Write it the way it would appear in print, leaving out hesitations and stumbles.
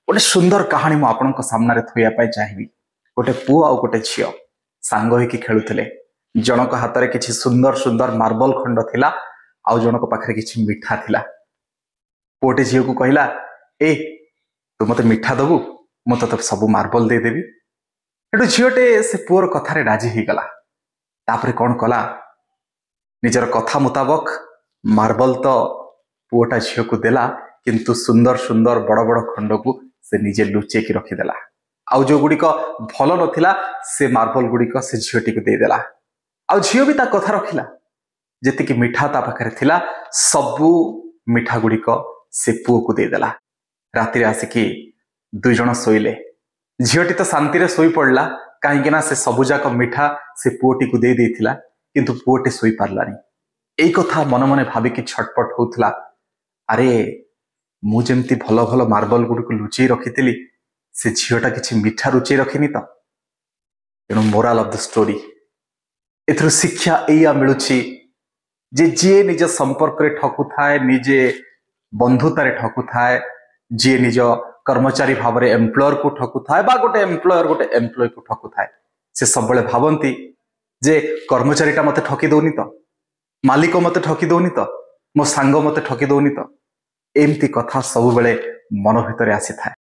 गोटे सुंदर कहानी मु आपन सामने थोड़ा चाहिए। गोटे पुओ आ गोटे झील सांग होइकी खेलुथिले। जनक हाथ में किसी सुंदर सुंदर मार्बल खंड थिला आउ जनक पाखरे किसी मिठा थिला। पुओटे झील को कहला, ए तू मते मिठा दबु, मु तो सब मार्बल दे देबी। एटू झीलटे से पुओर कथारे राजी ही गला। तापरे कौन कला, निजर कथा मुताबक मार्बल तो पुओटा झील को देला, किंतु सुंदर सुंदर बड़ बड़ खंड को से निजे लुचेकी रखीदेला। आउ जो गुड़िक भल नथिला से मार्बल गुड़िक से झीलटी को देदेला। आउ झील भी ता कथा रखिला। जेतिकी मिठा ता पाखरे थिला सबू मिठा गुड़िक से पुओ को देदेला। राति आसिकी दुई जण शोइले। झीलटी तो शांति रे शोई पड़ला, कहीं ना से सबुजाक मिठा से पुओटी को दे देथिला, किंतु पुओटी शोई पारलानी। एई कथा मन मन भाविकी छटपट होउथला। अरे मु जेमती भल भल मार्बल गुड़िक लुचेई रखी से झीलटा किसी मिठा लुचेई रखिनी तो। तेणु मोराल ऑफ द स्टोरी एथुर शिक्षा एया मिलुछि जे जे निज संपर्क रे ठकु थाए, निजे बंधुतारे ठकु थाए, जे निज कर्मचारी भाव रे एम्प्लॉयर को ठकु थाए बा गोटे एम्प्लॉयर गोटे एम्प्लॉय को ठकु थाए, से सब बेले भावंती जे कर्मचारीटा मते ठकी दउनी तो, मालिक मते ठकी दउनी तो, मो सांग मते ठकी दउनी तो। एमती कथा सब बेले मन भितर आसी थाए।